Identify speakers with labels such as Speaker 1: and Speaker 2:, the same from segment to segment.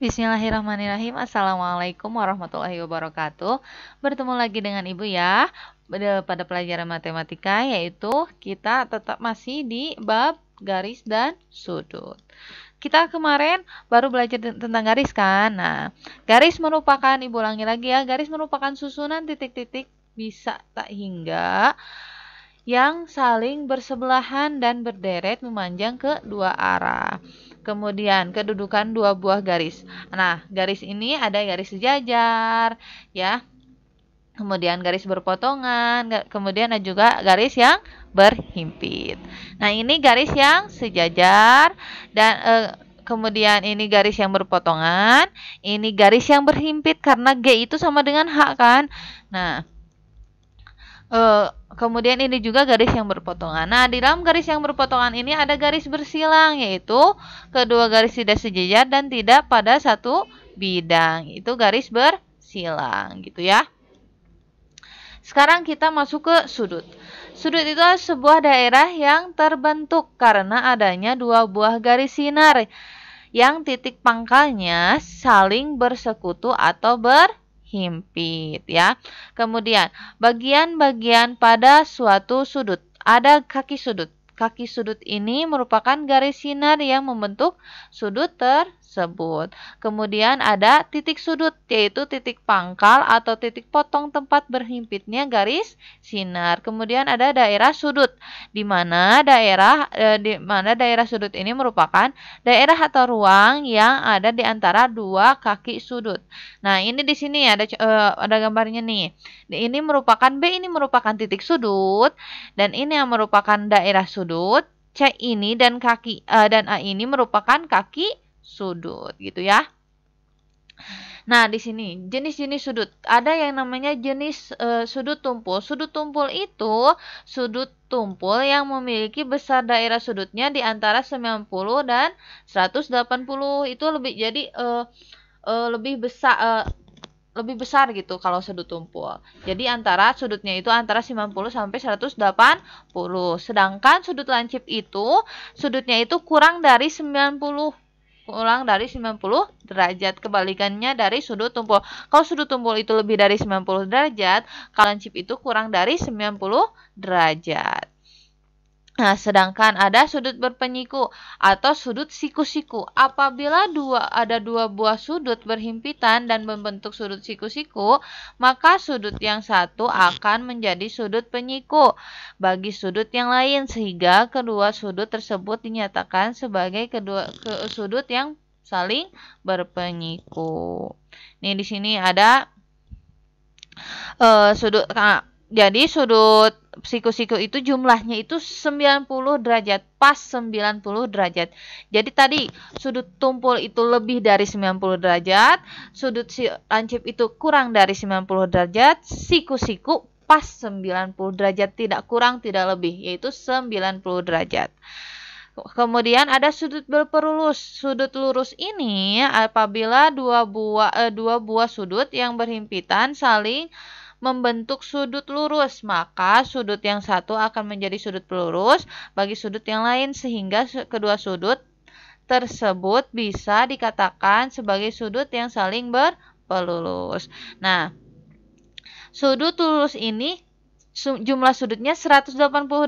Speaker 1: Bismillahirrahmanirrahim. Assalamualaikum warahmatullahi wabarakatuh. Bertemu lagi dengan Ibu ya pada pelajaran matematika, yaitu kita tetap masih di bab garis dan sudut. Kita kemarin baru belajar tentang garis kan. Nah, garis merupakan, Ibu ulangi lagi ya, garis merupakan susunan titik-titik bisa tak hingga yang saling bersebelahan dan berderet memanjang ke dua arah. Kemudian kedudukan dua buah garis. Nah, garis ini ada garis sejajar, ya. Kemudian garis berpotongan, kemudian ada juga garis yang berhimpit. Nah, ini garis yang sejajar dan kemudian ini garis yang berpotongan, ini garis yang berhimpit karena G itu sama dengan H kan. Nah, kemudian ini juga garis yang berpotongan. Nah, di dalam garis yang berpotongan ini ada garis bersilang, yaitu kedua garis tidak sejajar dan tidak pada satu bidang. Itu garis bersilang, gitu ya. Sekarang kita masuk ke sudut. Sudut itu adalah sebuah daerah yang terbentuk karena adanya dua buah garis sinar yang titik pangkalnya saling bersekutu atau berhimpit ya. Kemudian bagian-bagian pada suatu sudut. Ada kaki sudut. Kaki sudut ini merupakan garis sinar yang membentuk sudut tersebut. Kemudian ada titik sudut, yaitu titik pangkal atau titik potong tempat berhimpitnya garis sinar. Kemudian ada daerah sudut, di mana daerah sudut ini merupakan daerah atau ruang yang ada di antara dua kaki sudut. Nah, ini di sini ada gambarnya nih. Ini merupakan B, ini merupakan titik sudut, dan ini yang merupakan daerah sudut. C ini dan A ini merupakan kaki sudut, gitu ya. Nah, di sini jenis-jenis sudut. Ada yang namanya jenis sudut tumpul. Sudut tumpul itu sudut tumpul yang memiliki besar daerah sudutnya di antara 90 dan 180. Itu lebih besar gitu kalau sudut tumpul. Jadi sudutnya itu antara 90 sampai 180. Sedangkan sudut lancip itu sudutnya itu kurang dari 90 derajat. Kebalikannya dari sudut tumpul. Kalau sudut tumpul itu lebih dari 90 derajat, kalau lancip itu kurang dari 90 derajat. Nah, sedangkan ada sudut berpenyiku atau sudut siku-siku. Apabila ada dua buah sudut berhimpitan dan membentuk sudut siku-siku, maka sudut yang satu akan menjadi sudut penyiku bagi sudut yang lain, sehingga kedua sudut tersebut dinyatakan sebagai sudut yang saling berpenyiku. Nih, di sini ada sudut. Jadi sudut siku-siku itu jumlahnya itu 90 derajat, pas 90 derajat. Jadi tadi sudut tumpul itu lebih dari 90 derajat, sudut lancip itu kurang dari 90 derajat, siku-siku pas 90 derajat, tidak kurang tidak lebih, yaitu 90 derajat. Kemudian ada sudut berperulus. Sudut lurus ini apabila dua buah sudut yang berhimpitan saling membentuk sudut lurus, maka sudut yang satu akan menjadi sudut pelurus bagi sudut yang lain, sehingga kedua sudut tersebut bisa dikatakan sebagai sudut yang saling berpelurus. Nah, sudut lurus ini jumlah sudutnya 180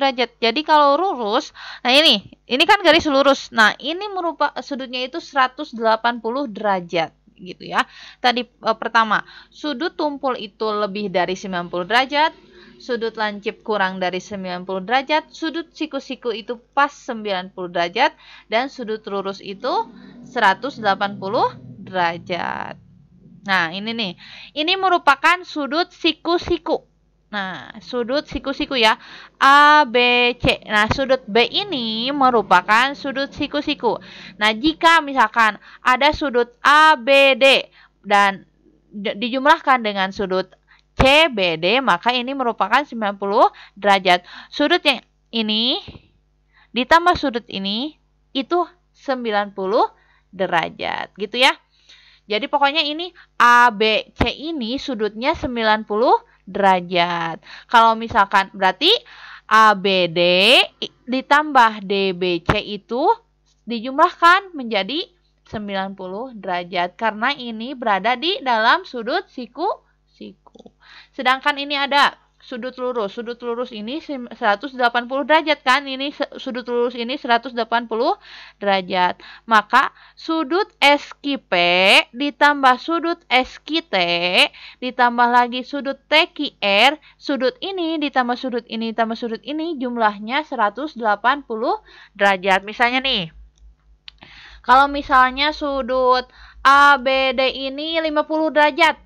Speaker 1: derajat. Jadi kalau lurus, nah ini kan garis lurus. Nah, ini sudutnya itu 180 derajat. Gitu ya. Tadi pertama, sudut tumpul itu lebih dari 90 derajat, sudut lancip kurang dari 90 derajat, sudut siku-siku itu pas 90 derajat, dan sudut lurus itu 180 derajat. Nah, ini nih. Ini merupakan sudut siku-siku. Nah, sudut siku-siku ya, A, B, C. Nah, sudut B ini merupakan sudut siku-siku. Nah, jika misalkan ada sudut A, B, D dan dijumlahkan dengan sudut C, B, D, maka ini merupakan 90 derajat. Sudut yang ini ditambah sudut ini itu 90 derajat, gitu ya. Jadi pokoknya ini A, B, C ini sudutnya 90 derajat. Kalau misalkan berarti ABD ditambah DBC itu dijumlahkan menjadi 90 derajat karena ini berada di dalam sudut siku-siku. Sedangkan ini ada sudut lurus. Sudut lurus ini 180 derajat kan? Ini sudut lurus ini 180 derajat. Maka sudut SQP ditambah sudut SQT ditambah lagi sudut TQR, sudut ini ditambah sudut ini ditambah sudut ini jumlahnya 180 derajat. Misalnya nih, kalau misalnya sudut ABD ini 50 derajat,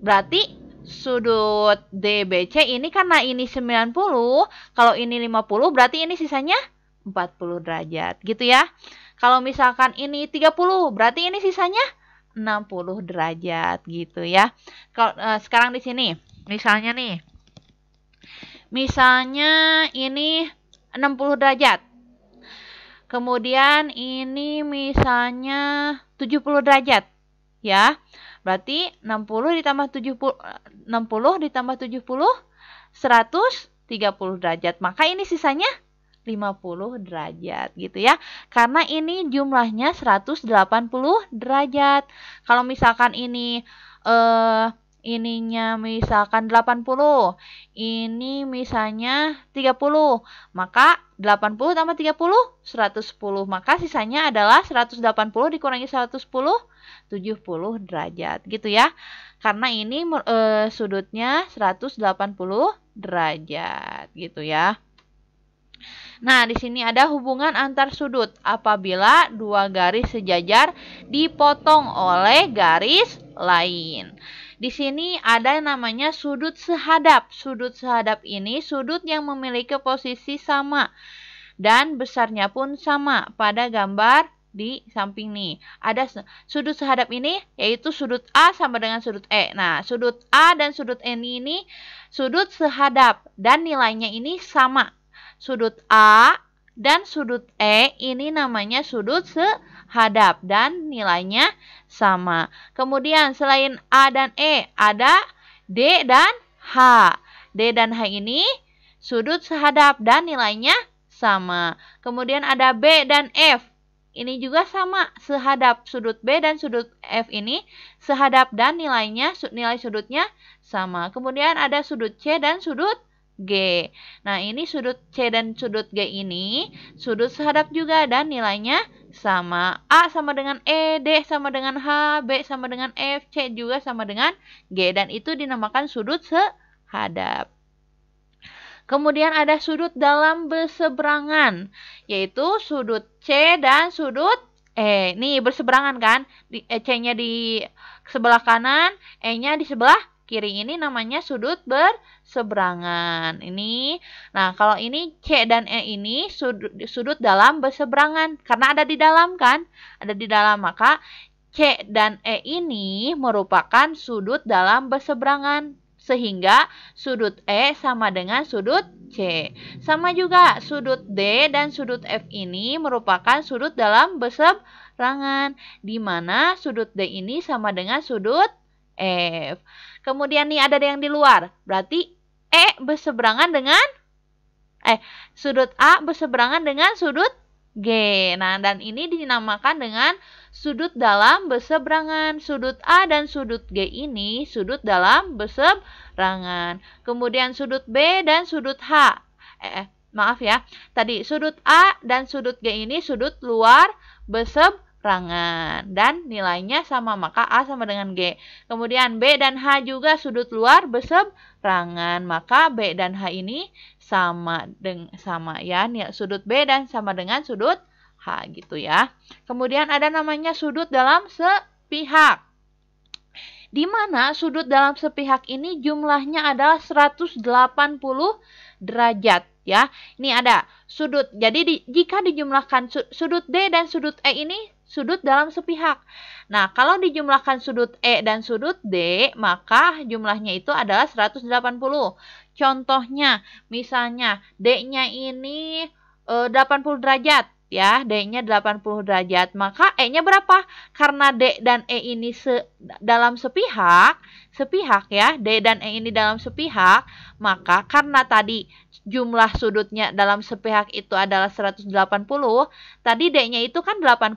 Speaker 1: berarti sudut DBC ini karena ini 90, kalau ini 50 berarti ini sisanya 40 derajat gitu ya. Kalau misalkan ini 30 berarti ini sisanya 60 derajat gitu ya. Kalau sekarang di sini misalnya nih. Misalnya ini 60 derajat. Kemudian ini misalnya 70 derajat ya. Berarti 60 ditambah 70 130 derajat. Maka ini sisanya 50 derajat gitu ya. Karena ini jumlahnya 180 derajat. Kalau misalkan ini ininya misalkan 80, ini misalnya 30, maka 80 tambah 30 110, maka sisanya adalah 180 dikurangi 110 70 derajat gitu ya. Karena ini sudutnya 180 derajat gitu ya. Nah, di sini ada hubungan antar sudut apabila dua garis sejajar dipotong oleh garis lain. Di sini ada namanya sudut sehadap. Sudut sehadap ini sudut yang memiliki posisi sama dan besarnya pun sama pada gambar di samping nih. Ada sudut sehadap ini yaitu sudut A sama dengan sudut E. Nah, sudut A dan sudut E ini sudut sehadap dan nilainya ini sama. Sudut A dan sudut E ini namanya sudut sehadap dan nilainya sama. Kemudian selain A dan E ada D dan H. D dan H ini sudut sehadap dan nilainya sama. Kemudian ada B dan F. Ini juga sama, sehadap. Sudut B dan sudut F ini sehadap dan nilai sudutnya sama. Kemudian ada sudut C dan sudut G. Nah, ini sudut C dan sudut G ini sudut sehadap juga dan nilainya sama. A sama dengan E, D sama dengan H, B sama dengan F, C juga sama dengan G. Dan itu dinamakan sudut sehadap. Kemudian ada sudut dalam berseberangan, yaitu sudut C dan sudut E. Nih berseberangan kan? C-nya di sebelah kanan, E-nya di sebelah kiri. Ini namanya sudut berseberangan. Ini, nah kalau ini C dan E ini sudut dalam berseberangan, karena ada di dalam kan? Ada di dalam, maka C dan E ini merupakan sudut dalam berseberangan. Sehingga sudut E sama dengan sudut C. Sama juga sudut D dan sudut F ini merupakan sudut dalam berseberangan. Di mana sudut D ini sama dengan sudut F. Kemudian nih ada yang di luar. Berarti E berseberangan dengan sudut A berseberangan dengan sudut G. Nah, dan ini dinamakan dengan sudut dalam berseberangan. Sudut A dan sudut G ini sudut dalam berseberangan. Kemudian sudut B dan sudut H. Maaf ya. Tadi sudut A dan sudut G ini sudut luar berseberangan. Dan nilainya sama, maka A sama dengan G. Kemudian B dan H juga sudut luar berseberangan. Maka B dan H ini sama ya. Sudut B dan sama dengan sudut H gitu ya. Kemudian ada namanya sudut dalam sepihak. Di mana sudut dalam sepihak ini jumlahnya adalah 180 derajat ya. Ini ada sudut. Jadi jika dijumlahkan sudut D dan sudut E ini sudut dalam sepihak. Nah, kalau dijumlahkan sudut E dan sudut D, maka jumlahnya itu adalah 180. Contohnya, misalnya D-nya ini 80 derajat. Ya, D-nya 80 derajat. Maka E-nya berapa? Karena D dan E ini dalam sepihak ya, D dan E ini dalam sepihak, maka karena tadi jumlah sudutnya dalam sepihak itu adalah 180, tadi D-nya itu kan 80,